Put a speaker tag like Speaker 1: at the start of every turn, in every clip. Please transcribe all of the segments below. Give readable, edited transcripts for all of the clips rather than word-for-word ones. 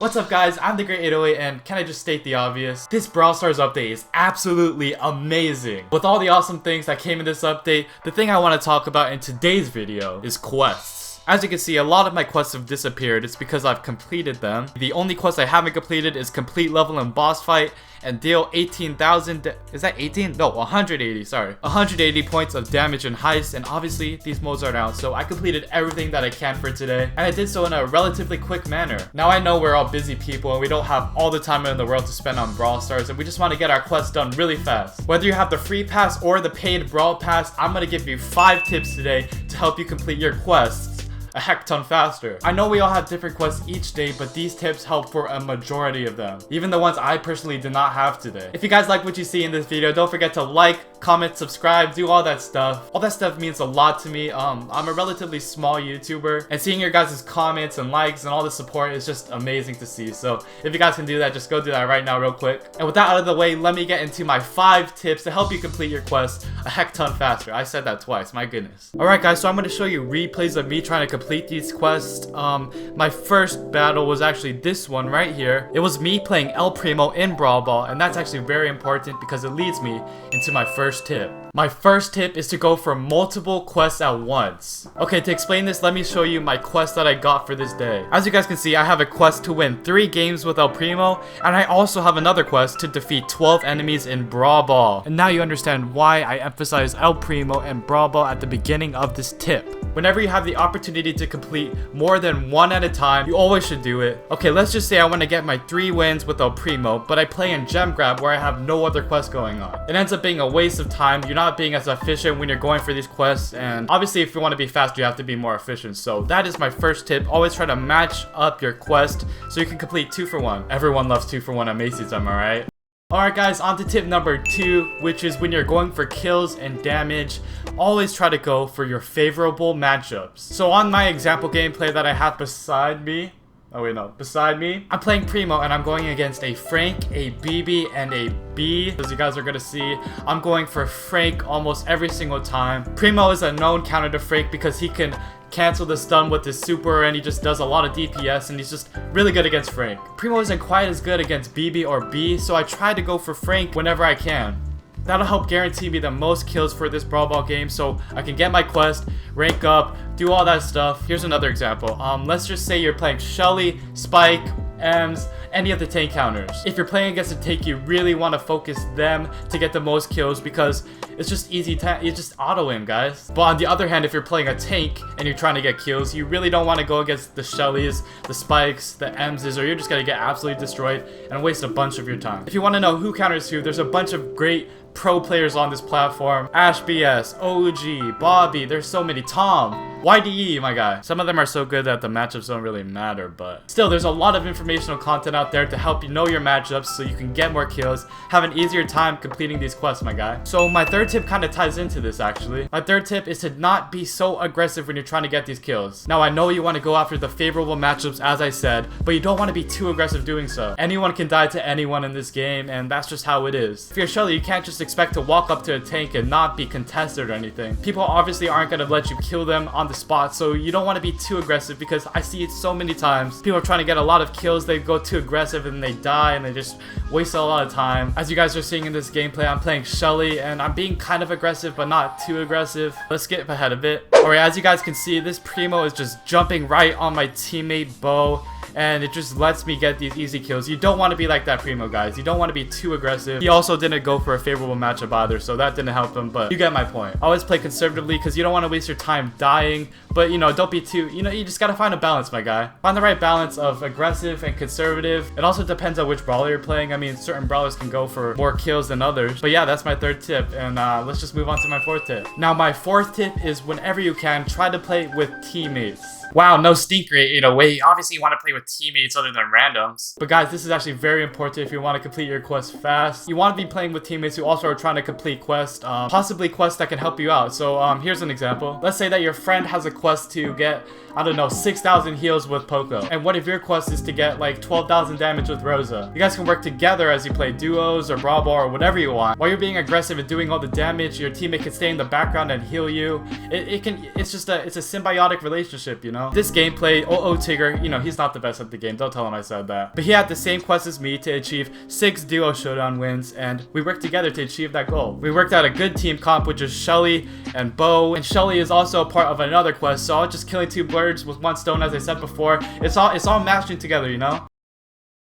Speaker 1: What's up guys, I'm the Great 808 and can I just state the obvious? This Brawl Stars update is absolutely amazing. With all the awesome things that came in this update, the thing I want to talk about in today's video is quests. As you can see, a lot of my quests have disappeared. It's because I've completed them. The only quest I haven't completed is complete level and boss fight and deal 18,000, is that 18? No, 180, sorry. 180 points of damage and heist, and obviously these modes are out, so I completed everything that I can for today, and I did so in a relatively quick manner. Now I know we're all busy people and we don't have all the time in the world to spend on Brawl Stars, and we just want to get our quests done really fast. Whether you have the free pass or the paid Brawl Pass, I'm gonna give you 5 tips today to help you complete your quests a heck ton faster. I know we all have different quests each day, but these tips help for a majority of them, even the ones I personally did not have today. If you guys like what you see in this video, don't forget to like, comment, subscribe, do all that stuff. All that stuff means a lot to me. I'm a relatively small YouTuber, and seeing your guys' comments and likes and all the support is just amazing to see. So if you guys can do that, just go do that right now real quick. And with that out of the way, let me get into my 5 tips to help you complete your quest a heck ton faster. I said that twice, my goodness. Alright guys, so I'm going to show you replays of me trying to complete these quests. My first battle was actually this one right here. It was me playing El Primo in Brawl Ball, and that's actually very important because it leads me into my first tip. My first tip is to go for multiple quests at once. Okay, to explain this, let me show you my quest that I got for this day. As you guys can see, I have a quest to win 3 games with El Primo, and I also have another quest to defeat 12 enemies in Brawl Ball. And now you understand why I emphasize El Primo and Brawl Ball at the beginning of this tip. Whenever you have the opportunity to complete more than 1 at a time, you always should do it. Okay, let's just say I want to get my 3 wins with El Primo, but I play in Gem Grab where I have no other quests going on. It ends up being a waste of time. You're not being as efficient when you're going for these quests, and obviously if you want to be faster, you have to be more efficient. So that is my first tip. Always try to match up your quest so you can complete 2 for 1. Everyone loves 2 for 1 at Macy's, am I right? Alright guys, on to tip number 2, which is when you're going for kills and damage, always try to go for your favorable matchups. So on my example gameplay that I have beside me, I'm playing Primo and I'm going against a Frank, a BB, and a B. As you guys are gonna see, I'm going for Frank almost every single time. Primo is a known counter to Frank because he can cancel the stun with his super, and he just does a lot of DPS, and he's just really good against Frank. Primo isn't quite as good against BB or B, so I try to go for Frank whenever I can. That'll help guarantee me the most kills for this Brawl Ball game so I can get my quest, rank up, do all that stuff. Here's another example. Let's just say you're playing Shelly, Spike, Ems, any of the tank counters. If you're playing against a tank, you really want to focus them to get the most kills because it's just easy to, you just auto aim, guys. But on the other hand, if you're playing a tank and you're trying to get kills, you really don't want to go against the Shellys, the Spikes, the Emses, or you're just gonna get absolutely destroyed and waste a bunch of your time. If you want to know who counters who, there's a bunch of great pro players on this platform. Ash BS, OG, Bobby, there's so many. Tom, YDE, my guy. Some of them are so good that the matchups don't really matter, but still, there's a lot of informational content out there to help you know your matchups so you can get more kills, have an easier time completing these quests, my guy. So my third tip kind of ties into this, actually. My third tip is to not be so aggressive when you're trying to get these kills. Now, I know you want to go after the favorable matchups, as I said, but you don't want to be too aggressive doing so. Anyone can die to anyone in this game, and that's just how it is. If you're Shelly, you can't just expect to walk up to a tank and not be contested or anything. People obviously aren't going to let you kill them on the spot, so you don't want to be too aggressive because I see it so many times. People are trying to get a lot of kills, they go too aggressive and they die and they just waste a lot of time. As you guys are seeing in this gameplay, I'm playing Shelly and I'm being kind of aggressive but not too aggressive. Let's get ahead of it. Alright, as you guys can see, this Primo is just jumping right on my teammate Bo, and it just lets me get these easy kills. You don't want to be like that Primo, guys. You don't want to be too aggressive. He also didn't go for a favorable matchup either, so that didn't help him, but you get my point. Always play conservatively because you don't want to waste your time dying, but you know, don't be too, you just gotta find a balance, my guy. Find the right balance of aggressive and conservative. It also depends on which brawler you're playing. I mean, certain brawlers can go for more kills than others, but yeah, that's my third tip, and let's just move on to my 4th tip. Now, my 4th tip is whenever you can, try to play with teammates. Wow, no stink rate, wait, obviously you want to play with teammates other than randoms. But guys, this is actually very important if you want to complete your quest fast. You want to be playing with teammates who also are trying to complete quests, possibly quests that can help you out. So here's an example. Let's say that your friend has a quest to get, I don't know, 6,000 heals with Poco, and one of your quests is to get like 12,000 damage with Rosa. You guys can work together as you play duos or Brawl Ball or whatever you want. While you're being aggressive and doing all the damage, your teammate can stay in the background and heal you. It's a symbiotic relationship, you know? This gameplay, Tigger, he's not the best best at the game. Don't tell him I said that. But he had the same quest as me to achieve 6 duo showdown wins, and we worked together to achieve that goal. We worked out a good team comp, which is Shelly and Bo, and Shelly is also a part of another quest, so I was just killing 2 birds with 1 stone, as I said before. It's all matching together, you know?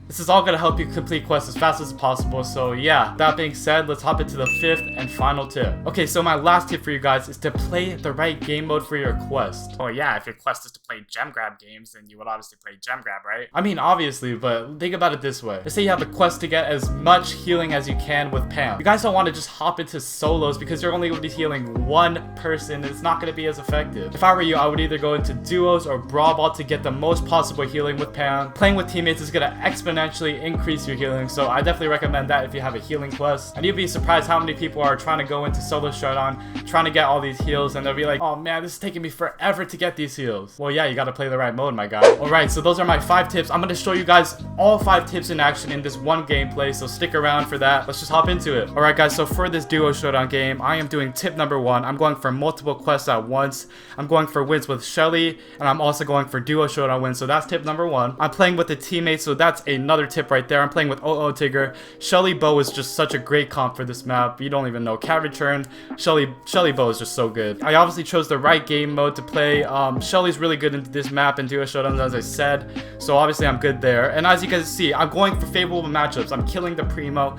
Speaker 1: This is all gonna help you complete quests as fast as possible. So yeah, that being said, let's hop into the 5th and final tip. Okay, so my last tip for you guys is to play the right game mode for your quest. Oh yeah, if your quest is to play gem grab games, then you would obviously play gem grab, right? I mean, obviously, but think about it this way. Let's say you have the quest to get as much healing as you can with Pam. You guys don't want to just hop into solos because you're only going to be healing 1 person and it's not going to be as effective. If I were you, I would either go into duos or brawl ball to get the most possible healing with Pam. Playing with teammates is going to exponentially increase your healing, so I definitely recommend that if you have a healing quest. And you'd be surprised how many people are trying to go into solo showdown, trying to get all these heals, and they'll be like, oh man, this is taking me forever to get these heals. Well, yeah, you gotta play the right mode, my guy. Alright, so those are my 5 tips. I'm gonna show you guys all 5 tips in action in this one gameplay, so stick around for that. Let's just hop into it. Alright guys, so for this duo showdown game, I am doing tip number 1. I'm going for multiple quests at once. I'm going for wins with Shelly, and I'm also going for duo showdown wins, so that's tip number 1. I'm playing with a teammate, so that's another tip right there. I'm playing with Tigger. Shelly Bo is just such a great comp for this map. You don't even know. Cat returned. Shelly Bo is just so good. I obviously chose the right game mode to play. Shelly's really good into this map and duo showdowns, as I said. So obviously I'm good there. And as you guys see, I'm going for favorable matchups. I'm killing the primo.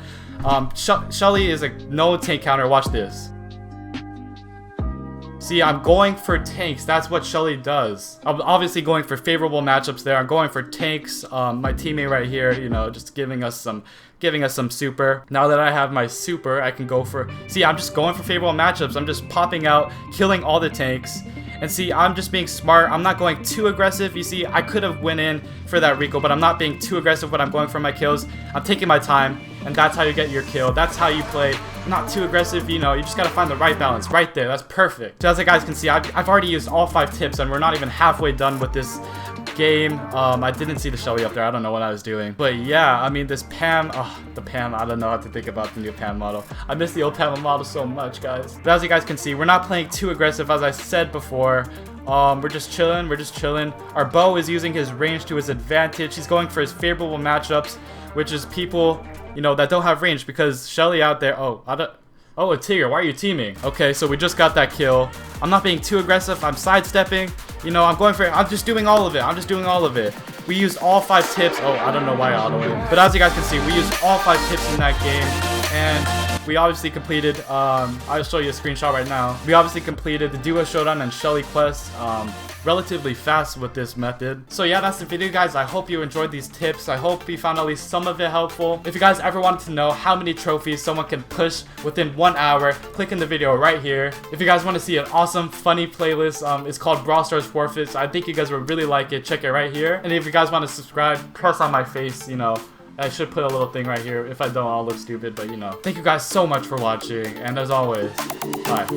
Speaker 1: Shelly is a no tank counter. Watch this. See, I'm going for tanks. That's what Shelly does. I'm obviously going for favorable matchups there. I'm going for tanks. My teammate right here, you know, just giving us some super. Now that I have my super, I can go for... See, I'm just going for favorable matchups. I'm just popping out, killing all the tanks. And see, I'm just being smart. I'm not going too aggressive. You see, I could have went in for that Rico, but I'm not being too aggressive when I'm going for my kills. I'm taking my time, and that's how you get your kill. That's how you play. Not too aggressive, you know, you just gotta find the right balance right there. That's perfect. So as you guys can see, I've already used all 5 tips, and we're not even halfway done with this game. I didn't see the Shelly up there. I don't know what I was doing. But yeah, I mean, this Pam, the Pam, I don't know how to think about the new Pam model. I miss the old Pam model so much, guys. But as you guys can see, we're not playing too aggressive, as I said before. We're just chilling. Our Bo is using his range to his advantage. He's going for his favorable matchups, which is people, you know, that don't have range, because Shelly out there, oh, a Tigger, why are you teaming? Okay, so we just got that kill. I'm not being too aggressive. I'm sidestepping. You know, I'm just doing all of it. We used all 5 tips. Oh, I don't know why I autoed. But as you guys can see, we used all 5 tips in that game. And we obviously completed, I'll show you a screenshot right now. We obviously completed the duo showdown and Shelly quest relatively fast with this method. So yeah, that's the video, guys. I hope you enjoyed these tips. I hope you found at least some of it helpful. If you guys ever wanted to know how many trophies someone can push within 1 hour, click in the video right here. If you guys want to see an awesome, funny playlist, it's called Brawl Stars Forfeits. I think you guys would really like it. Check it right here. And if you guys want to subscribe, press on my face, you know. I should put a little thing right here. If I don't, I'll look stupid, but you know. Thank you guys so much for watching, and as always, bye.